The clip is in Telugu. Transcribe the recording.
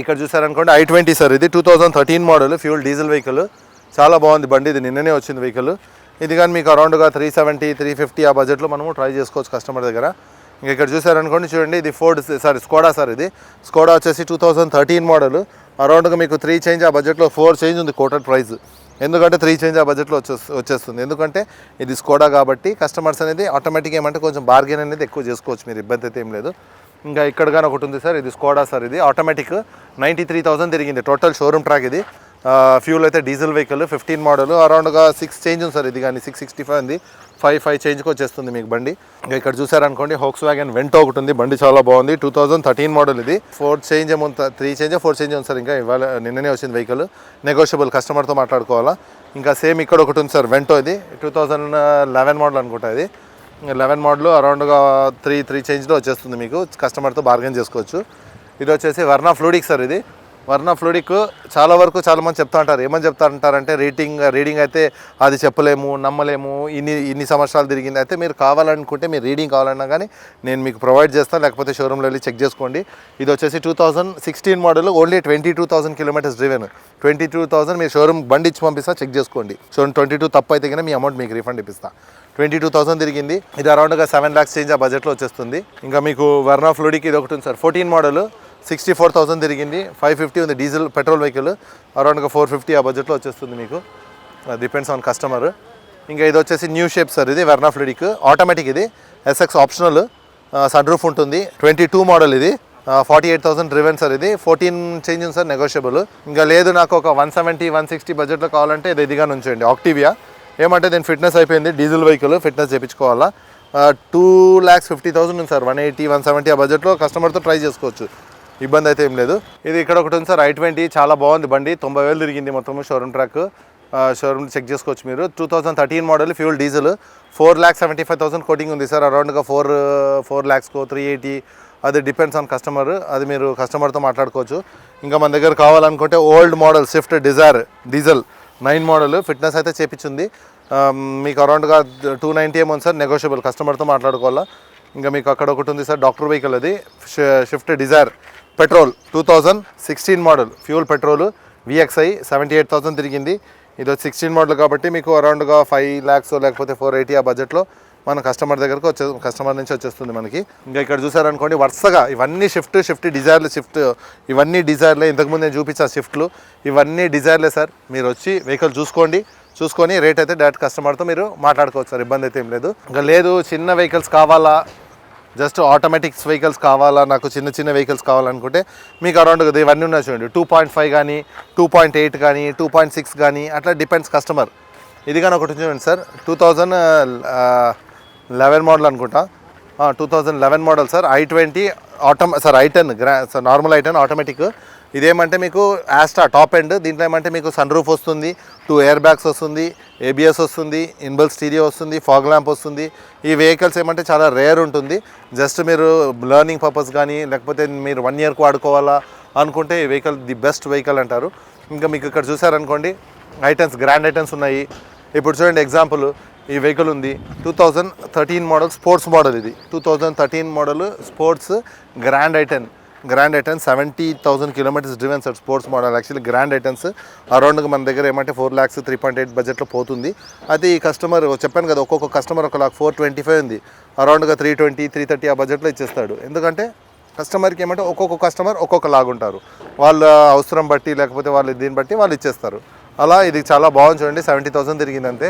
ఇక్కడ చూసారనుకోండి i20 సార్, ఇది 2013 మోడల్ ఫ్యూల్ డీజిల్ వెహికల్. చాలా బాగుంది బండి, ఇది నిన్ననే వచ్చింది వెహికల్. ఇది కానీ మీకు అరౌండ్గా 370, 350 ఆ బడ్జెట్లో మనము ట్రై చేసుకోవచ్చు కస్టమర్ దగ్గర. ఇంకా ఇక్కడ చూసారనుకోండి చూడండి, ఇది స్కోడా సార్. ఇది స్కోడా వచ్చేసి 2013 మోడల్. అరౌండ్గా మీకు 3 చేంజ్ ఆ బడ్జెట్లో 4 చేంజ్ ఉంది కోటెడ్ ప్రైస్. ఎందుకంటే 3 చేంజ్ ఆ బడ్జెట్లో వచ్చేస్తుంది. ఎందుకంటే ఇది స్కోడా కాబట్టి కస్టమర్స్ అనేది ఆటోమేటిక్గా ఏమంటే కొంచెం బార్గెన్ అనేది ఎక్కువ చేసుకోవచ్చు, మీరు ఇబ్బంది అయితే ఏం లేదు. ఇంకా ఇక్కడ కానీ ఒకటి ఉంది సార్, ఇది స్కోడా సార్. ఇది ఆటోమేటిక్ 93,000 తిరిగింది టోటల్ షోరూమ్ ట్రాక్. ఇది ఫ్యూల్ అయితే డీజిల్ వెహికల్ 15 మోడల్. అరౌండ్గా 6 చేంజ్ ఉంది సార్. ఇది కానీ 665 ఉంది, 5 చేంజ్కి వచ్చేస్తుంది మీకు బండి. ఇంకా ఇక్కడ చూసారనుకోండి హోక్స్ వ్యాగన్ వెంటో ఒకటి ఉంది, బండి చాలా బాగుంది. 2013 మోడల్. ఇది 4 చేంజ్ ఏమో 3 చేంజ్ 4 చేంజ్ ఉంది సార్. ఇంకా ఇవాళ నిన్ననే వచ్చింది వెహికల్, నెగోషియబుల్, కస్టమర్తో మాట్లాడుకోవాలా. ఇంకా సేమ్ ఇక్కడ ఒకటి ఉంది సార్ వెంటో. ఇది 2011 మోడల్ అనుకుంటా. ఇది 11 మోడల్ అరౌండ్గా 3 చేంజ్లో వచ్చేస్తుంది మీకు, కస్టమర్తో బార్గెన్ చేసుకోవచ్చు. ఇది వచ్చేసి వర్నా ఫ్లూడిక్ సార్. ఇది వర్నా ఫ్లూడిక్ చాలా వరకు చాలామంది చెప్తా ఉంటారు. ఏమని చెప్తా ఉంటారంటే రీడింగ్ అయితే అది చెప్పలేము, నమ్మలేము, ఇన్ని సంవత్సరాలు తిరిగింది. అయితే మీరు కావాలనుకుంటే, మీరు రీడింగ్ కావాలన్నా కానీ నేను మీకు ప్రొవైడ్ చేస్తాను, లేకపోతే షోరూమ్లో వెళ్ళి చెక్ చేసుకోండి. ఇది వచ్చేసి 2016 మోడల్, ఓన్లీ 22,000 కిలోమీటర్స్ డ్రివెన్. 22,000 మీరు షోరూమ్ బండి ఇచ్చి పంపిస్తా, చెక్ చేసుకోండి. సో 22 తప్పు అయితే కానీ మీ అమౌంట్ మీకు రీఫండ్ ఇప్పిస్తా. 22,000 తిరిగింది. ఇది అరౌండ్గా 7 lakhs చేంజ్ ఆ బడ్జెట్లో వచ్చేస్తుంది. ఇంకా మీకు వర్నా ఫ్లూడిక్ ఇది ఒకటి ఉంది సార్, 14 మోడల్, 64,000 తిరిగింది. 550 ఉంది డీజిల్ పెట్రోల్ వెహికల్. అరౌండ్గా 450 ఆ బడ్జెట్లో వచ్చేస్తుంది మీకు, డిపెండ్స్ ఆన్ కస్టమర్. ఇంకా ఇది వచ్చేసి న్యూ షేప్ సార్. ఇది వర్నా ఫ్లూడిక్ ఆటోమేటిక్. ఇది SX ఆప్షనల్, సన్ రూఫ్ ఉంటుంది. 22 మోడల్. ఇది 48,000 డ్రివెన్ సార్. ఇది 14 చేంజ్ ఉంది సార్, నెగోషియబుల్. ఇంకా లేదు నాకు ఒక 170, 160 బడ్జెట్లో కావాలంటే ఇదిగా ఉంచండి, ఆక్టివియా. ఏమంటే దీని ఫిట్నెస్ అయిపోయింది, డీజిల్ వెహికల్, ఫిట్నెస్ చేయించుకోవాలా. 2,50,000 ఉంది సార్. 180, 170 ఆ బడ్జెట్లో కస్టమర్తో ట్రై చేసుకోవచ్చు, ఇబ్బంది అయితే ఏం లేదు. ఇది ఇక్కడ ఒకటి ఉంది సార్, i20, చాలా బాగుంది బండి. 90,000 తిరిగింది మొత్తం షోరూమ్ ట్రాక్. షోరూమ్ చెక్ చేసుకోవచ్చు మీరు. 2013 మోడల్ ఫ్యూల్ డీజిల్, 4,75,000 కోటింగ్ ఉంది సార్. అరౌండ్గా 4 lakhs 380, అది డిపెండ్స్ ఆన్ కస్టమర్, అది మీరు కస్టమర్తో మాట్లాడుకోవచ్చు. ఇంకా మన దగ్గర కావాలనుకుంటే old model Swift Dzire diesel 9 model, fitness అయితే చేపించింది మీకు. అరౌండ్గా 290 ఏమో సార్, నెగోషియబుల్, కస్టమర్తో మాట్లాడుకోవాలా. ఇంకా మీకు అక్కడ ఒకటి ఉంది సార్, డాక్టర్ వెహికల్. అది Swift Dzire petrol, 2016 model fuel petrol, VXI, 78,000 తిరిగింది. ఇది 16 మోడల్ కాబట్టి మీకు అరౌండ్గా 5 lakhs లేకపోతే 480 ఆ బడ్జెట్లో మన కస్టమర్ దగ్గరకు కస్టమర్ నుంచి వచ్చేస్తుంది మనకి. ఇంకా ఇక్కడ చూసారనుకోండి వరుసగా ఇవన్నీ షిఫ్ట్ డిజైర్లు, ఇవన్నీ డిజైర్లే. ఇంతకుముందు నేను చూపించా షిఫ్ట్లు, ఇవన్నీ డిజైర్లే సార్. మీరు వచ్చి వెహికల్ చూసుకొని రేట్ అయితే డైరెక్ట్ కస్టమర్తో మీరు మాట్లాడుకోవచ్చు సార్, ఇబ్బంది అయితే ఏం లేదు. ఇంకా లేదు చిన్న వెహికల్స్ కావాలా, జస్ట్ ఆటోమేటిక్స్ వెహికల్స్ కావాలా, నాకు చిన్న వెహికల్స్ కావాలనుకుంటే మీకు అరౌండ్ ఇవన్నీ ఉన్నాయి చూడండి. 2.5 కానీ, 2.8 కానీ, 2.6 కానీ, అట్లా డిపెండ్స్ కస్టమర్. ఇది కానీ ఒకటి చూడండి సార్, 2011 మోడల్ అనుకుంటా. 2011 model sir, i20 i10 sir, normal i10 automatic. ఇదేమంటే మీకు యాస్టా టాప్ ఎండ్. దీంట్లో ఏమంటే మీకు సన్ రూఫ్ వస్తుంది, 2 air bags వస్తుంది, ABS వస్తుంది, ఇన్బుల్ స్టీరియో వస్తుంది, ఫాగ్ ల్యాంప్ వస్తుంది. ఈ వెహికల్స్ ఏమంటే చాలా రేర్ ఉంటుంది. జస్ట్ మీరు లర్నింగ్ పర్పస్ కానీ, లేకపోతే మీరు 1 yearకి వాడుకోవాలా అనుకుంటే ఈ వెహికల్ ది బెస్ట్ వెహికల్ అంటారు. ఇంకా మీకు ఇక్కడ చూసారనుకోండి i10s, గ్రాండ్ i10s ఉన్నాయి. ఇప్పుడు చూడండి ఎగ్జాంపుల్, ఈ వెహికల్ ఉంది 2013 మోడల్ స్పోర్ట్స్ మోడల్. ఇది 2013 model sports grand i10. 70,000 kilometres driven sir, sports model. Actually grand i10s అరౌండ్గా మన దగ్గర ఏమంటే 4 lakhs 3.8 బడ్జెట్లో పోతుంది. అది ఈ కస్టమర్ చెప్పాను కదా, ఒక్కొక్క కస్టమర్ 1,425 ఉంది, అరౌండ్గా 320, 330 ఆ బడ్జెట్లో ఇచ్చేస్తాడు. ఎందుకంటే కస్టమర్కి ఏమంటే ఒక్కొక్క కస్టమర్ ఒక్కొక్క లాగుంటారు, వాళ్ళ అవసరం బట్టి లేకపోతే వాళ్ళ దీన్ని బట్టి వాళ్ళు ఇచ్చేస్తారు. అలా ఇది చాలా బాగుంది చూడండి, 70,000 తిరిగింది అంతే.